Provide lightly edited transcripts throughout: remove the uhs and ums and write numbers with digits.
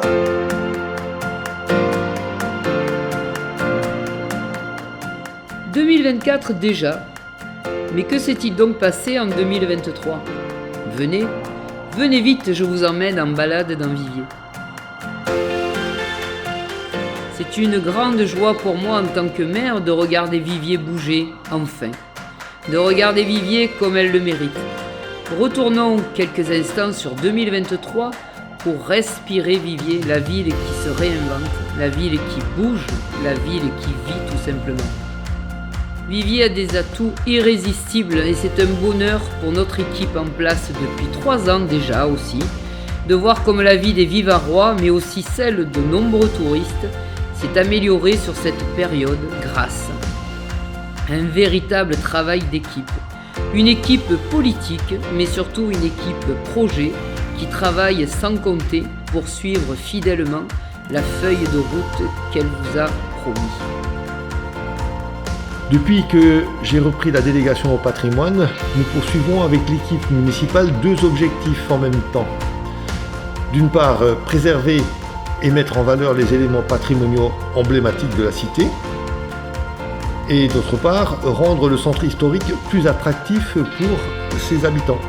« 2024 déjà. Mais que s'est-il donc passé en 2023 ? Venez vite, je vous emmène en balade dans Viviers. C'est une grande joie pour moi en tant que maire de regarder Viviers bouger, enfin. De regarder Viviers comme elle le mérite. Retournons quelques instants sur 2023 pour respirer Viviers, la ville qui se réinvente, la ville qui bouge, la ville qui vit tout simplement. Viviers a des atouts irrésistibles et c'est un bonheur pour notre équipe en place depuis 3 ans déjà aussi, de voir comme la vie des Vivarois, mais aussi celle de nombreux touristes, s'est améliorée sur cette période grâce à un véritable travail d'équipe. Une équipe politique, mais surtout une équipe projet qui travaille sans compter pour suivre fidèlement la feuille de route qu'elle vous a promis. Depuis que j'ai repris la délégation au patrimoine, nous poursuivons avec l'équipe municipale 2 objectifs en même temps. D'une part, préserver et mettre en valeur les éléments patrimoniaux emblématiques de la cité. Et d'autre part, rendre le centre historique plus attractif pour ses habitants.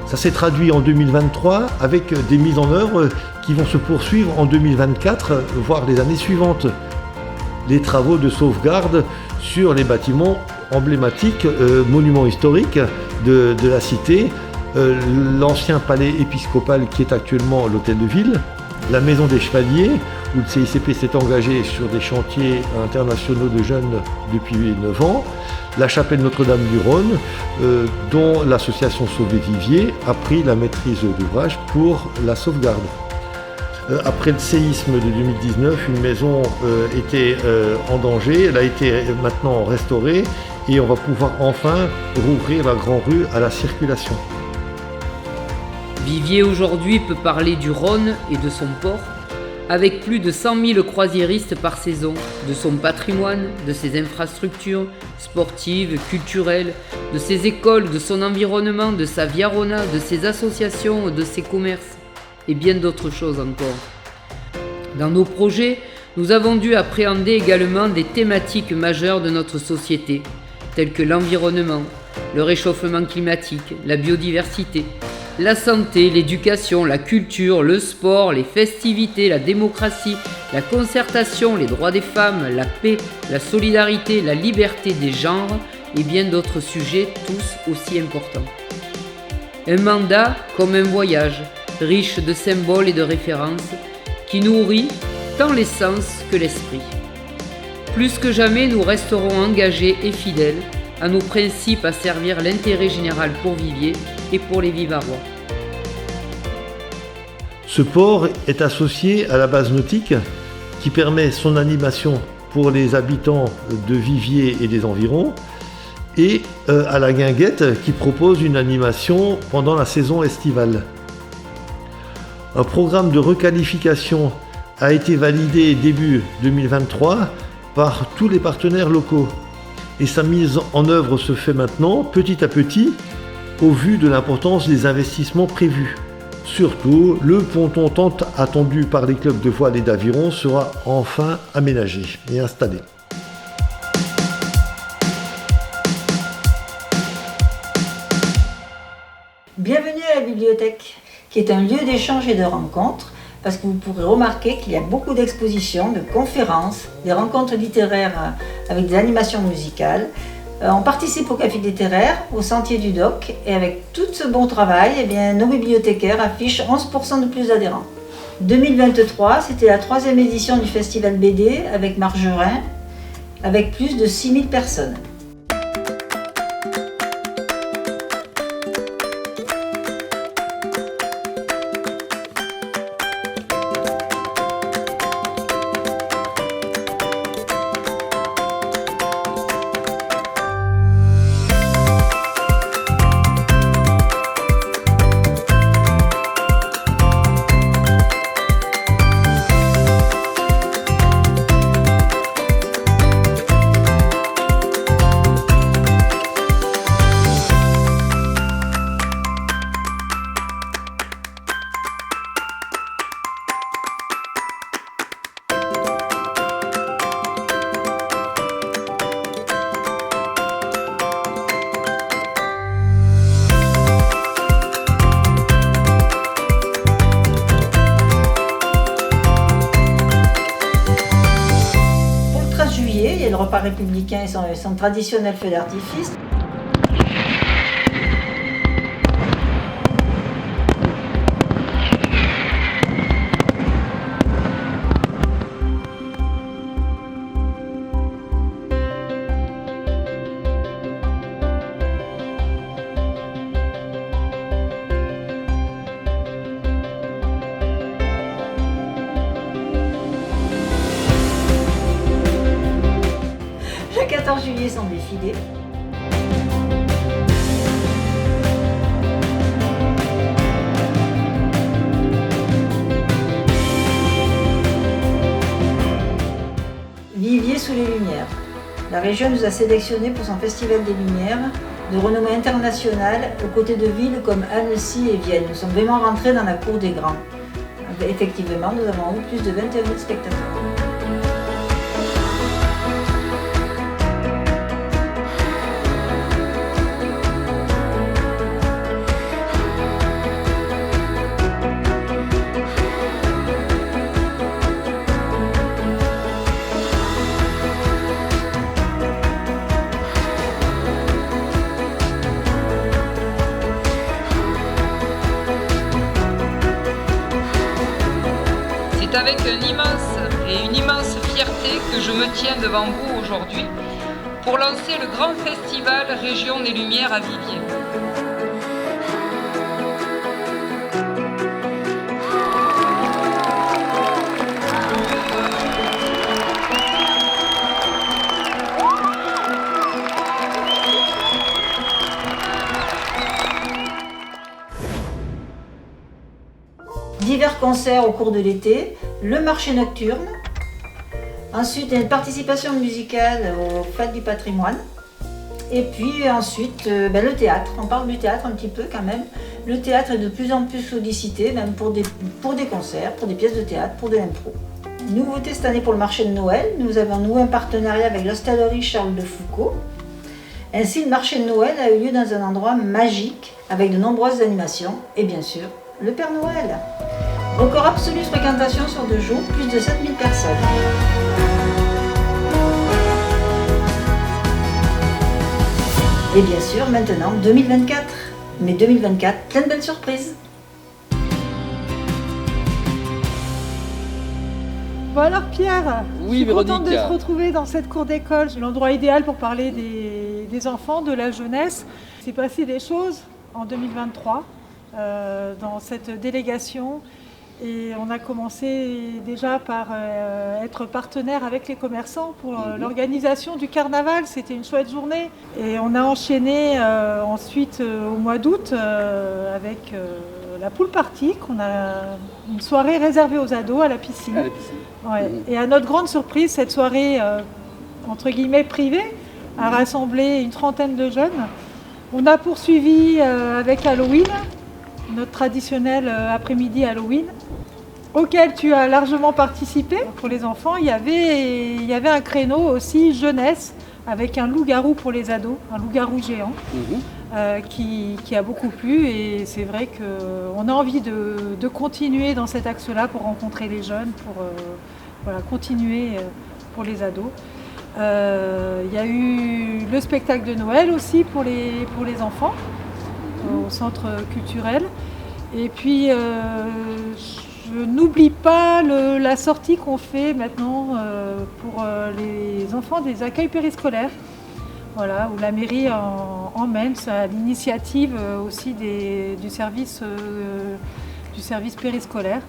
Ça s'est traduit en 2023 avec des mises en œuvre qui vont se poursuivre en 2024, voire les années suivantes. Les travaux de sauvegarde sur les bâtiments emblématiques, monuments historiques de la cité, l'ancien palais épiscopal qui est actuellement l'hôtel de ville, la maison des chevaliers, où le CICP s'est engagé sur des chantiers internationaux de jeunes depuis 9 ans, la chapelle Notre-Dame du Rhône, dont l'association Sauver Viviers a pris la maîtrise d'ouvrage pour la sauvegarde. Après le séisme de 2019, une maison était en danger, elle a été maintenant restaurée et on va pouvoir enfin rouvrir la Grande Rue à la circulation. Viviers aujourd'hui peut parler du Rhône et de son port, avec plus de 100 000 croisiéristes par saison, de son patrimoine, de ses infrastructures sportives, culturelles, de ses écoles, de son environnement, de sa Via Rhôna, de ses associations, de ses commerces, et bien d'autres choses encore. Dans nos projets, nous avons dû appréhender également des thématiques majeures de notre société, telles que l'environnement, le réchauffement climatique, la biodiversité, la santé, l'éducation, la culture, le sport, les festivités, la démocratie, la concertation, les droits des femmes, la paix, la solidarité, la liberté des genres et bien d'autres sujets tous aussi importants. Un mandat comme un voyage, riche de symboles et de références, qui nourrit tant les sens que l'esprit. Plus que jamais, nous resterons engagés et fidèles à nos principes à servir l'intérêt général pour Viviers et pour les Vivarois. Ce port est associé à la base nautique qui permet son animation pour les habitants de Viviers et des environs et à la guinguette qui propose une animation pendant la saison estivale. Un programme de requalification a été validé début 2023 par tous les partenaires locaux et sa mise en œuvre se fait maintenant petit à petit au vu de l'importance des investissements prévus. Surtout, le ponton tant attendu par les clubs de voile et d'aviron sera enfin aménagé et installé. Bienvenue à la bibliothèque, qui est un lieu d'échange et de rencontres, parce que vous pourrez remarquer qu'il y a beaucoup d'expositions, de conférences, des rencontres littéraires avec des animations musicales. On participe au café littéraire, au Sentier du Doc, et avec tout ce bon travail, nos bibliothécaires affichent 11% de plus d'adhérents. 2023, c'était la 3e édition du Festival BD avec Margerin, avec plus de 6000 personnes. repas républicain et son traditionnel feu d'artifice. Le 14 juillet, son défilé. Vivier sous les Lumières. La région nous a sélectionnés pour son Festival des Lumières, de renommée internationale, aux côtés de villes comme Annecy et Vienne. Nous sommes vraiment rentrés dans la cour des grands. Effectivement, nous avons eu plus de 21 000 spectateurs. C'est avec une immense fierté que je me tiens devant vous aujourd'hui pour lancer le grand festival Région des Lumières à Vivier. Divers concerts au cours de l'été, le marché nocturne, ensuite une participation musicale aux fêtes du patrimoine, et puis ensuite le théâtre. On parle du théâtre un petit peu quand même. Le théâtre est de plus en plus sollicité, même pour des concerts, pour des pièces de théâtre, pour de l'impro. Nouveauté cette année pour le marché de Noël, nous avons noué un partenariat avec l'hostellerie Charles de Foucault. Ainsi, le marché de Noël a eu lieu dans un endroit magique, avec de nombreuses animations, et bien sûr, le Père Noël. Record absolu de fréquentation sur 2 jours, plus de 7000 personnes. Et bien sûr, maintenant, 2024. Mais 2024, plein de belles surprises. Bon alors Pierre, Oui, je suis contente Véronique. de te retrouver dans cette cour d'école. C'est l'endroit idéal pour parler des enfants, de la jeunesse. Il s'est passé des choses en 2023 dans cette délégation. Et on a commencé déjà par être partenaire avec les commerçants pour l'organisation du carnaval. C'était une chouette journée. Et on a enchaîné ensuite au mois d'août avec la pool party, qu'on a une soirée réservée aux ados à la piscine. Ouais. Et à notre grande surprise, cette soirée entre guillemets privée a rassemblé une trentaine de jeunes. On a poursuivi avec Halloween, notre traditionnel après-midi Halloween, auquel tu as largement participé. Pour les enfants, il y avait un créneau aussi jeunesse avec un loup-garou pour les ados, un loup-garou géant qui a beaucoup plu. Et c'est vrai qu'on a envie de continuer dans cet axe-là pour rencontrer les jeunes, pour continuer pour les ados. Il y a eu le spectacle de Noël aussi pour les enfants au centre culturel. Et puis, je n'oublie pas la sortie qu'on fait maintenant pour les enfants des accueils périscolaires. Voilà, où la mairie emmène à l'initiative aussi du service périscolaire.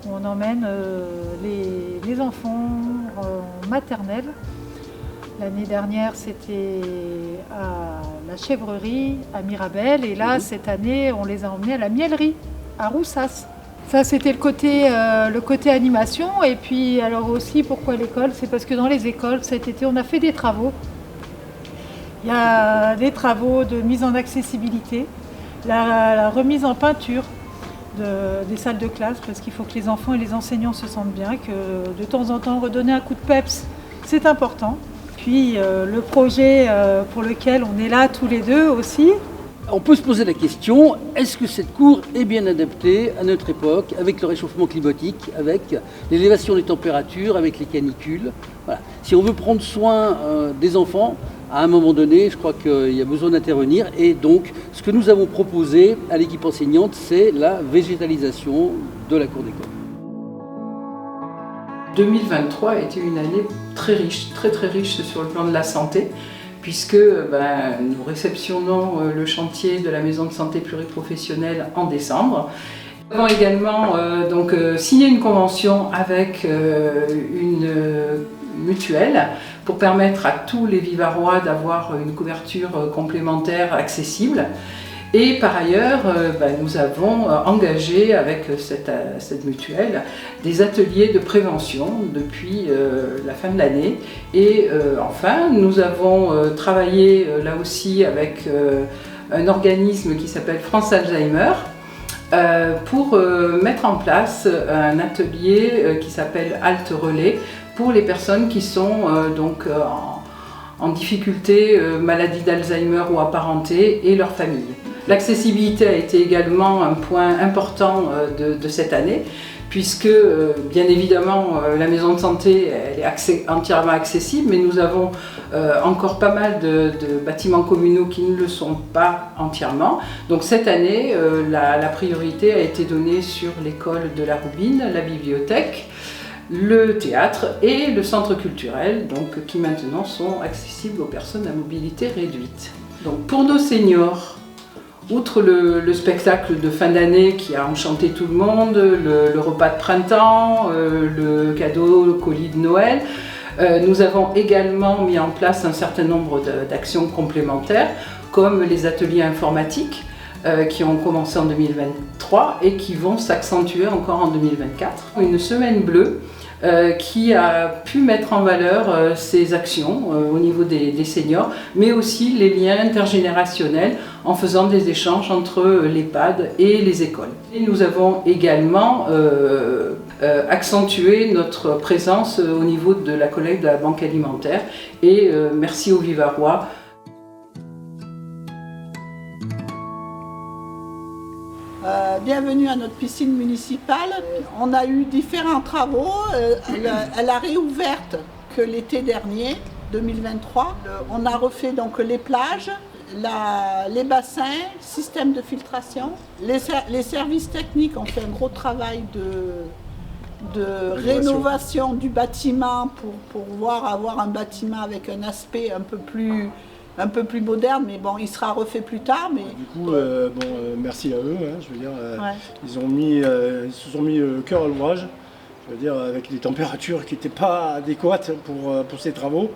Où on emmène les enfants en maternelle. L'année dernière, c'était à la chèvrerie, à Mirabel. Et là, cette année, on les a emmenés à la miellerie, à Roussas. Ça, c'était le côté animation. Et puis, alors aussi, pourquoi l'école? C'est parce que dans les écoles, cet été, on a fait des travaux. Il y a des travaux de mise en accessibilité, la remise en peinture des salles de classe, parce qu'il faut que les enfants et les enseignants se sentent bien, que de temps en temps, redonner un coup de peps, c'est important. Puis le projet pour lequel on est là tous les deux aussi, On peut se poser la question, est-ce que cette cour est bien adaptée à notre époque, avec le réchauffement climatique, avec l'élévation des températures, avec les canicules? Voilà. Si on veut prendre soin des enfants, à un moment donné, je crois qu'il y a besoin d'intervenir. Et donc, ce que nous avons proposé à l'équipe enseignante, c'est la végétalisation de la cour d'école. 2023 a été une année très riche, très riche sur le plan de la santé, puisque nous réceptionnons le chantier de la maison de santé pluriprofessionnelle en décembre. Nous avons également signé une convention avec une mutuelle pour permettre à tous les Vivarois d'avoir une couverture complémentaire accessible. Et par ailleurs, nous avons engagé avec cette mutuelle des ateliers de prévention depuis la fin de l'année. Et enfin, nous avons travaillé là aussi avec un organisme qui s'appelle France Alzheimer pour mettre en place un atelier qui s'appelle Halte Relais pour les personnes qui sont en difficulté, maladie d'Alzheimer ou apparentée, et leurs familles. L'accessibilité a été également un point important de cette année, puisque bien évidemment la maison de santé elle est entièrement accessible, mais nous avons encore pas mal de bâtiments communaux qui ne le sont pas entièrement. Donc cette année, la priorité a été donnée sur l'école de la Roubine, la bibliothèque, le théâtre et le centre culturel, donc, qui maintenant sont accessibles aux personnes à mobilité réduite. Donc pour nos seniors, outre le spectacle de fin d'année qui a enchanté tout le monde, le repas de printemps, le cadeau, le colis de Noël, nous avons également mis en place un certain nombre d'actions complémentaires, comme les ateliers informatiques qui ont commencé en 2023 et qui vont s'accentuer encore en 2024. Une semaine bleue qui a pu mettre en valeur ces actions au niveau des seniors, mais aussi les liens intergénérationnels en faisant des échanges entre l'EHPAD et les écoles. Et nous avons également accentué notre présence au niveau de la collecte de la banque alimentaire, et merci aux Vivarois. Bienvenue à notre piscine municipale. On a eu différents travaux. Elle a réouverte que l'été dernier, 2023. On a refait donc les plages, les bassins, système de filtration. Les services techniques ont fait un gros travail de rénovation du bâtiment pour pouvoir avoir un bâtiment avec un aspect un peu plus moderne, mais bon, il sera refait plus tard. Mais... Du coup, merci à eux, je veux dire, ils se sont mis le cœur à l'ouvrage, je veux dire, avec des températures qui n'étaient pas adéquates pour ces travaux.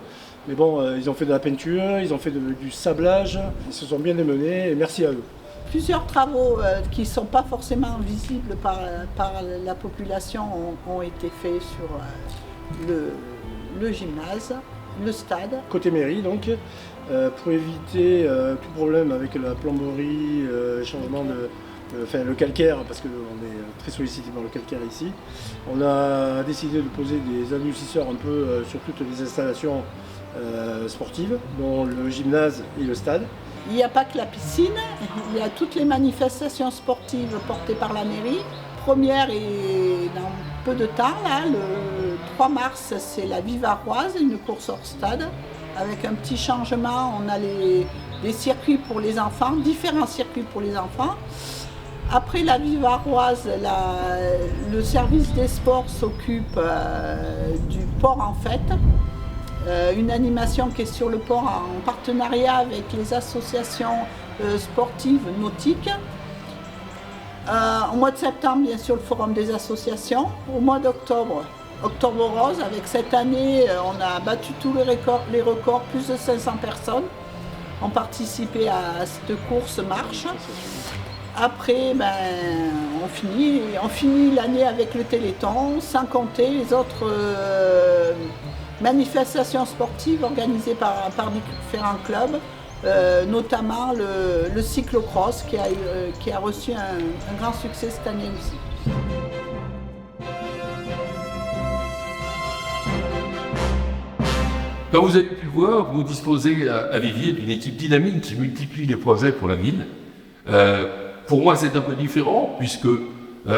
Mais bon, ils ont fait de la peinture, ils ont fait du sablage, ils se sont bien démenés, et merci à eux. Plusieurs travaux qui ne sont pas forcément visibles par la population ont été faits sur le gymnase, le stade. Côté mairie, donc, pour éviter tout problème avec la plomberie, changement le calcaire, parce qu'on est très sollicité par le calcaire ici, on a décidé de poser des adoucisseurs un peu sur toutes les installations sportives, dont le gymnase et le stade. Il n'y a pas que la piscine, il y a toutes les manifestations sportives portées par la mairie. Première et dans peu de temps, là, le 3 mars, c'est la Vivaroise, une course hors stade. Avec un petit changement, on a les circuits pour les enfants, différents circuits pour les enfants. Après la Vivaroise, le service des sports s'occupe du port en fête. Une animation qui est sur le port en partenariat avec les associations sportives nautiques. Au mois de septembre, bien sûr, le forum des associations. Au mois d'octobre, Octobre Rose, avec cette année, on a battu tous les records, plus de 500 personnes ont participé à cette course marche. Après, on finit l'année avec le Téléthon, sans compter les autres manifestations sportives organisées par différents clubs, notamment le cyclocross qui a reçu un grand succès cette année aussi. Comme vous avez pu le voir, vous disposez à Viviers d'une équipe dynamique qui multiplie les projets pour la ville. Pour moi, c'est un peu différent, puisque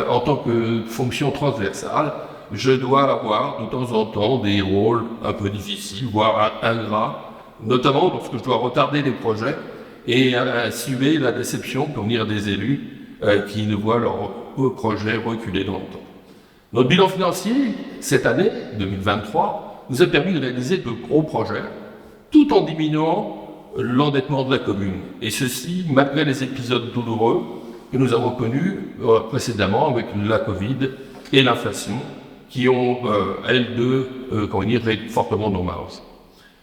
en tant que fonction transversale, je dois avoir de temps en temps des rôles un peu difficiles, voire ingrats, notamment lorsque je dois retarder des projets et assumer la déception pour venir des élus qui ne voient leur projet reculer dans le temps. Notre bilan financier, cette année, 2023, nous a permis de réaliser de gros projets, tout en diminuant l'endettement de la commune. Et ceci, malgré les épisodes douloureux que nous avons connus précédemment avec la Covid et l'inflation, qui ont, elles deux, réduit fortement nos marges.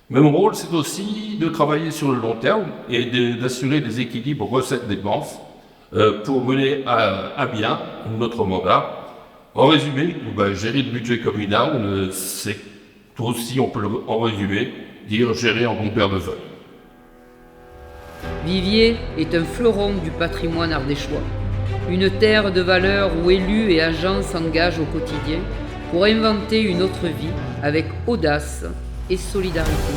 Mais mon rôle, c'est aussi de travailler sur le long terme et d'assurer des équilibres recettes-dépenses pour mener à bien notre mandat. En résumé, gérer le budget communal, c'est aussi, on peut en résumer, dire gérer en bon père de feuille. Viviers est un fleuron du patrimoine ardéchois, une terre de valeurs où élus et agents s'engagent au quotidien pour inventer une autre vie avec audace et solidarité,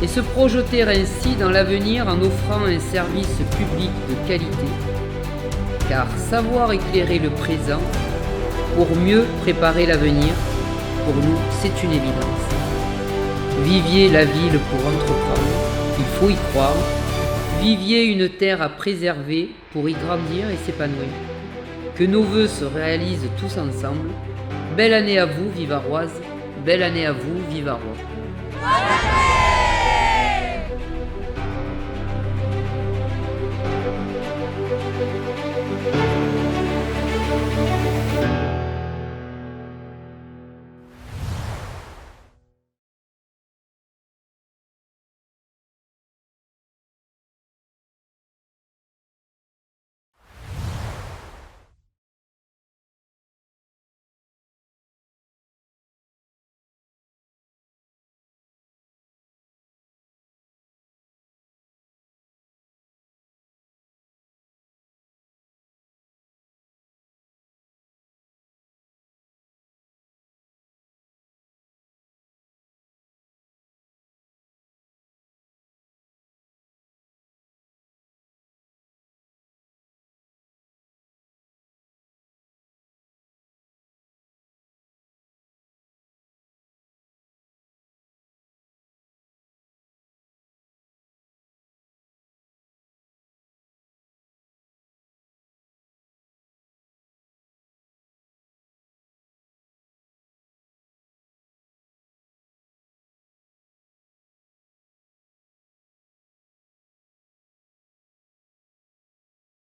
et se projeter ainsi dans l'avenir en offrant un service public de qualité. Car savoir éclairer le présent pour mieux préparer l'avenir, pour nous, c'est une évidence. Viviers la ville pour entreprendre, il faut y croire. Viviers une terre à préserver pour y grandir et s'épanouir. Que nos vœux se réalisent tous ensemble. Belle année à vous, Vivaroise. Belle année à vous, Vivarois.